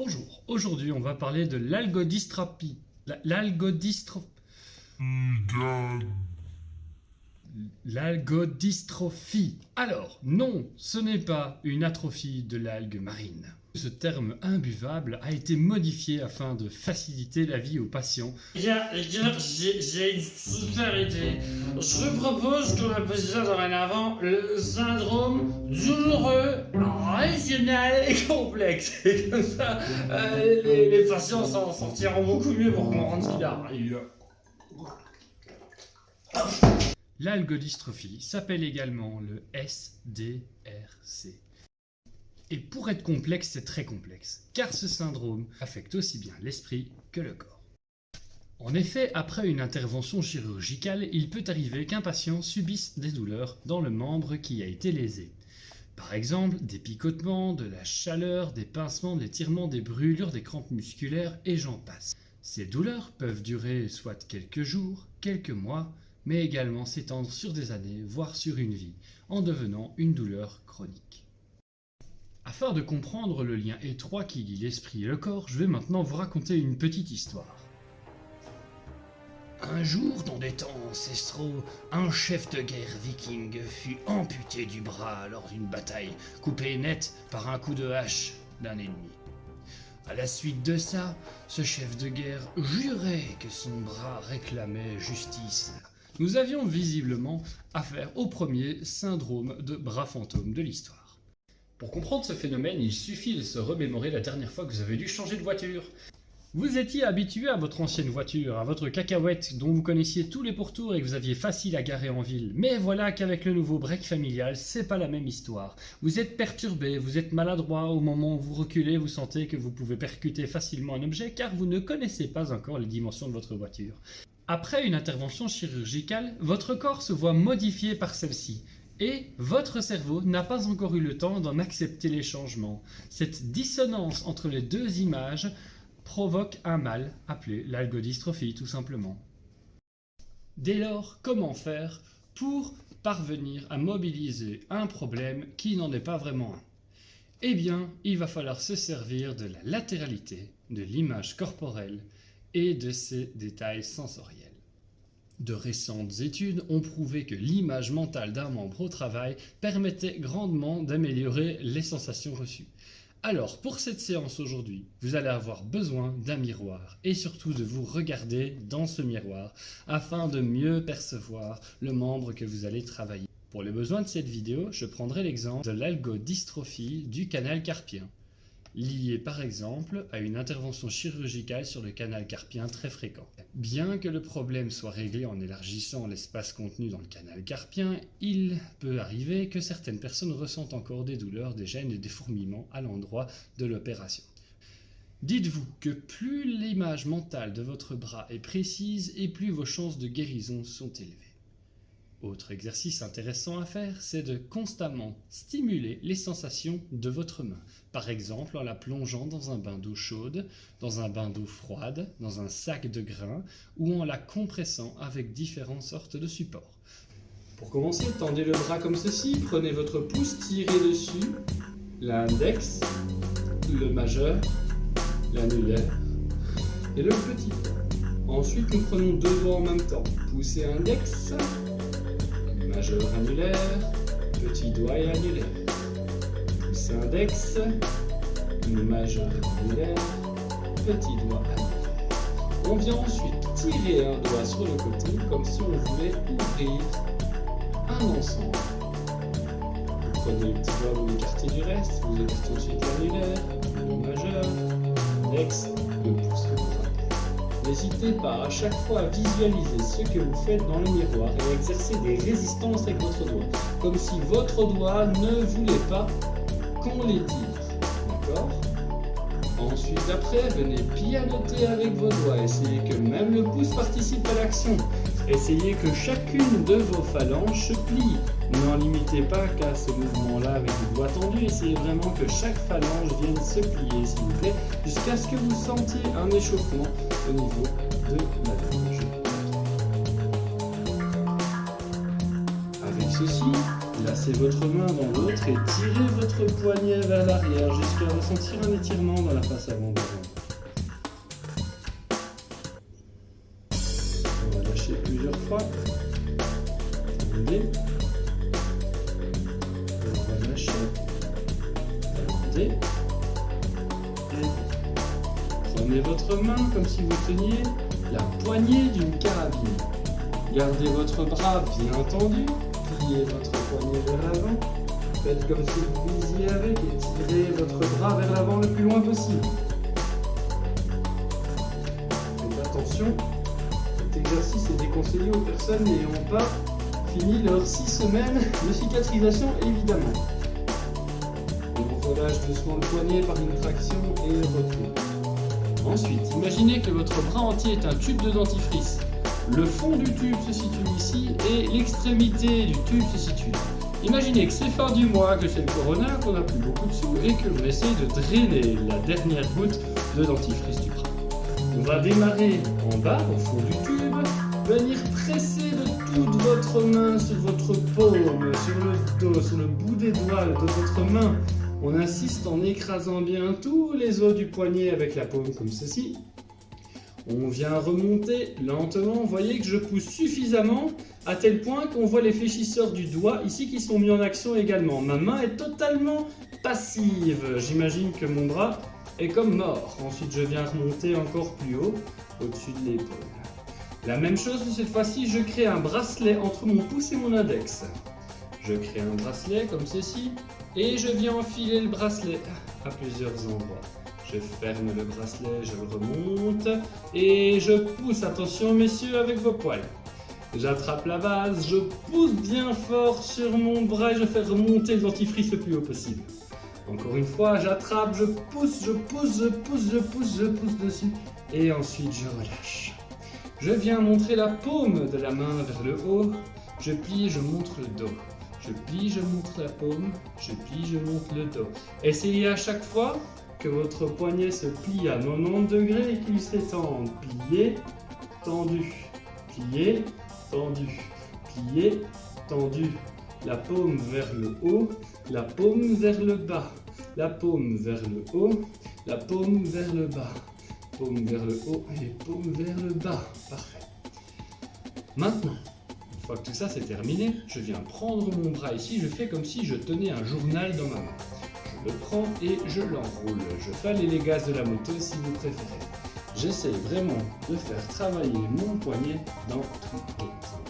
Bonjour, aujourd'hui on va parler de l'algodystrophie. L'algodystrophie. Alors, non, ce n'est pas une atrophie de l'algue marine. Ce terme imbuvable a été modifié afin de faciliter la vie aux patients. Les gars, j'ai une super idée. Je vous propose qu'on appelle ça dorénavant le syndrome douloureux, régional et complexe. Et comme ça, les patients s'en sortiront beaucoup mieux pour comprendre ce qu'il arrive. L'algodystrophie s'appelle également le SDRC. Et pour être complexe, c'est très complexe, car ce syndrome affecte aussi bien l'esprit que le corps. En effet, après une intervention chirurgicale, il peut arriver qu'un patient subisse des douleurs dans le membre qui a été lésé. Par exemple, des picotements, de la chaleur, des pincements, des étirements, des brûlures, des crampes musculaires, et j'en passe. Ces douleurs peuvent durer soit quelques jours, quelques mois, mais également s'étendre sur des années, voire sur une vie, en devenant une douleur chronique. Afin de comprendre le lien étroit qui lie l'esprit et le corps, je vais maintenant vous raconter une petite histoire. Un jour, dans des temps ancestraux, un chef de guerre viking fut amputé du bras lors d'une bataille, coupé net par un coup de hache d'un ennemi. À la suite de ça, ce chef de guerre jurait que son bras réclamait justice. Nous avions visiblement affaire au premier syndrome de bras fantôme de l'histoire. Pour comprendre ce phénomène, il suffit de se remémorer la dernière fois que vous avez dû changer de voiture. Vous étiez habitué à votre ancienne voiture, à votre cacahuète dont vous connaissiez tous les pourtours et que vous aviez facile à garer en ville. Mais voilà qu'avec le nouveau break familial, c'est pas la même histoire. Vous êtes perturbé, vous êtes maladroit, au moment où vous reculez, vous sentez que vous pouvez percuter facilement un objet car vous ne connaissez pas encore les dimensions de votre voiture. Après une intervention chirurgicale, votre corps se voit modifié par celle-ci. Et votre cerveau n'a pas encore eu le temps d'en accepter les changements. Cette dissonance entre les deux images provoque un mal appelé l'algodystrophie tout simplement. Dès lors, comment faire pour parvenir à mobiliser un problème qui n'en est pas vraiment un? Eh bien, il va falloir se servir de la latéralité, de l'image corporelle et de ses détails sensoriels. De récentes études ont prouvé que l'image mentale d'un membre au travail permettait grandement d'améliorer les sensations reçues. Alors, pour cette séance aujourd'hui, vous allez avoir besoin d'un miroir et surtout de vous regarder dans ce miroir afin de mieux percevoir le membre que vous allez travailler. Pour les besoins de cette vidéo, je prendrai l'exemple de l'algodystrophie du canal carpien, lié par exemple à une intervention chirurgicale sur le canal carpien très fréquent. Bien que le problème soit réglé en élargissant l'espace contenu dans le canal carpien, il peut arriver que certaines personnes ressentent encore des douleurs, des gênes et des fourmillements à l'endroit de l'opération. Dites-vous que plus l'image mentale de votre bras est précise et plus vos chances de guérison sont élevées. Autre exercice intéressant à faire, c'est de constamment stimuler les sensations de votre main. Par exemple, en la plongeant dans un bain d'eau chaude, dans un bain d'eau froide, dans un sac de grains ou en la compressant avec différentes sortes de supports. Pour commencer, tendez le bras comme ceci, prenez votre pouce, tirez dessus, l'index, le majeur, l'annulaire et le petit doigt. Ensuite, nous prenons deux doigts en même temps, pouce et index, majeur annulaire, petit doigt et annulaire. Pouce index, majeur annulaire, petit doigt annulaire. On vient ensuite tirer un doigt sur le côté comme si on voulait ouvrir un ensemble. Vous prenez le petit doigt, vous l'écartez du reste, vous écartez ensuite l'annulaire, le majeur, l'index, le pouce et le doigt. N'hésitez pas à chaque fois à visualiser ce que vous faites dans le miroir et à exercer des résistances avec votre doigt, comme si votre doigt ne voulait pas qu'on les tire. D'accord? Ensuite, après, venez pianoter avec vos doigts. Essayez que même le pouce participe à l'action. Essayez que chacune de vos phalanges se plie. N'en limitez pas qu'à ce mouvement-là avec les doigts tendus. Essayez vraiment que chaque phalange vienne se plier, s'il vous plaît, jusqu'à ce que vous sentiez un échauffement au niveau de la phalange. Avec ceci, Placez votre main dans l'autre et tirez votre poignet vers l'arrière jusqu'à ressentir un étirement dans la face avant de jambe. On va lâcher plusieurs fois. Attendez. On va lâcher. Attendez. Et prenez votre main comme si vous teniez la poignée d'une carabine. Gardez votre bras bien tendu. Pliez votre poignet vers l'avant. Faites comme si vous visiez avec et tirez votre bras vers l'avant le plus loin possible. Faites attention, cet exercice est déconseillé aux personnes n'ayant pas fini leurs 6 semaines de cicatrisation, évidemment. On relâche doucement le poignet par une traction et retour. Ensuite, imaginez que votre bras entier est un tube de dentifrice. Le fond du tube se situe ici et l'extrémité du tube se situe là. Imaginez que c'est fin du mois, que c'est le corona, qu'on n'a plus beaucoup de sous et que l'on essaye de drainer la dernière goutte de dentifrice du bras. On va démarrer en bas, au fond du tube, venir presser de toute votre main sur votre paume, sur le dos, sur le bout des doigts de votre main. On insiste en écrasant bien tous les os du poignet avec la paume comme ceci. On vient remonter lentement, vous voyez que je pousse suffisamment à tel point qu'on voit les fléchisseurs du doigt ici qui sont mis en action également. Ma main est totalement passive, j'imagine que mon bras est comme mort. Ensuite je viens remonter encore plus haut, au-dessus de l'épaule. La même chose, cette fois-ci je crée un bracelet entre mon pouce et mon index. Je crée un bracelet comme ceci et je viens enfiler le bracelet à plusieurs endroits. Je ferme le bracelet, je le remonte et je pousse, attention messieurs avec vos poils. J'attrape la base, je pousse bien fort sur mon bras et je fais remonter le dentifrice le plus haut possible. Encore une fois, j'attrape, je pousse dessus et ensuite je relâche. Je viens montrer la paume de la main vers le haut, je plie et je montre le dos. Je plie, je montre la paume, je plie, je montre le dos. Essayez à chaque fois que votre poignet se plie à 90 degrés et qu'il s'étende. Plié, tendu, plié, tendu, plié, tendu. La paume vers le haut, la paume vers le bas, la paume vers le haut, la paume vers le bas, paume vers le haut et paume vers le bas. Parfait. Maintenant, une fois que tout ça c'est terminé, je viens prendre mon bras ici, je fais comme si je tenais un journal dans ma main. Je le prends et je l'enroule. Je fais aller les gaz de la moto si vous préférez. J'essaie vraiment de faire travailler mon poignet dans tous les sens.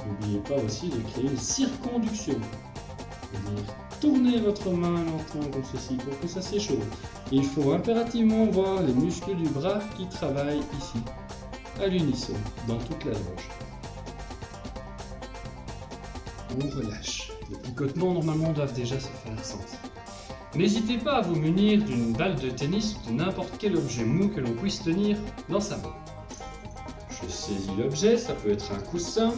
N'oubliez pas aussi de créer une circonduction. C'est-à-dire tourner votre main lentement comme ceci pour que ça s'échauffe. Il faut impérativement voir les muscles du bras qui travaillent ici, à l'unisson, dans toute la loge. On relâche. Les picotements normalement doivent déjà se faire sentir. N'hésitez pas à vous munir d'une balle de tennis ou de n'importe quel objet mou que l'on puisse tenir dans sa main. Je saisis l'objet, ça peut être un coussin,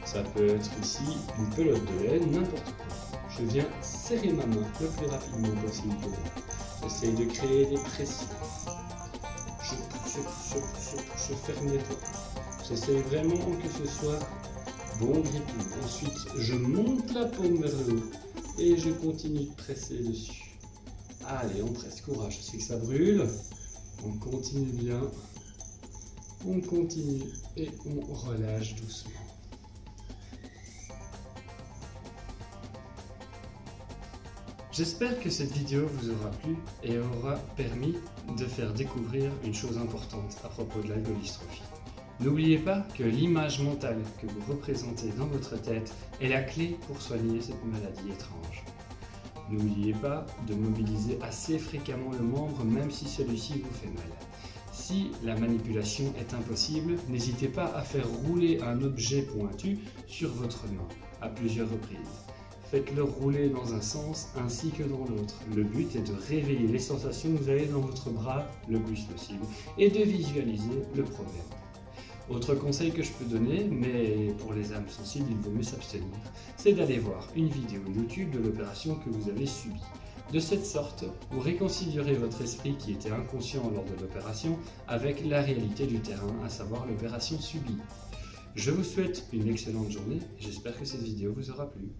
ça peut être ici une pelote de laine, n'importe quoi. Je viens serrer ma main le plus rapidement possible pour vous. J'essaye de créer des pressions. Je pousse, ferme les doigts. J'essaye vraiment que ce soit bon gripping. Ensuite, je monte la paume vers le haut et je continue de presser dessus. Allez, on presse, courage, je sais que ça brûle. On continue bien. On continue et on relâche doucement. J'espère que cette vidéo vous aura plu et aura permis de faire découvrir une chose importante à propos de l'algolistrophie. N'oubliez pas que l'image mentale que vous représentez dans votre tête est la clé pour soigner cette maladie étrange. N'oubliez pas de mobiliser assez fréquemment le membre même si celui-ci vous fait mal. Si la manipulation est impossible, n'hésitez pas à faire rouler un objet pointu sur votre main à plusieurs reprises. Faites-le rouler dans un sens ainsi que dans l'autre. Le but est de réveiller les sensations que vous avez dans votre bras le plus possible et de visualiser le problème. Autre conseil que je peux donner, mais pour les âmes sensibles, il vaut mieux s'abstenir, c'est d'aller voir une vidéo YouTube de l'opération que vous avez subie. De cette sorte, vous réconcilierez votre esprit qui était inconscient lors de l'opération avec la réalité du terrain, à savoir l'opération subie. Je vous souhaite une excellente journée et j'espère que cette vidéo vous aura plu.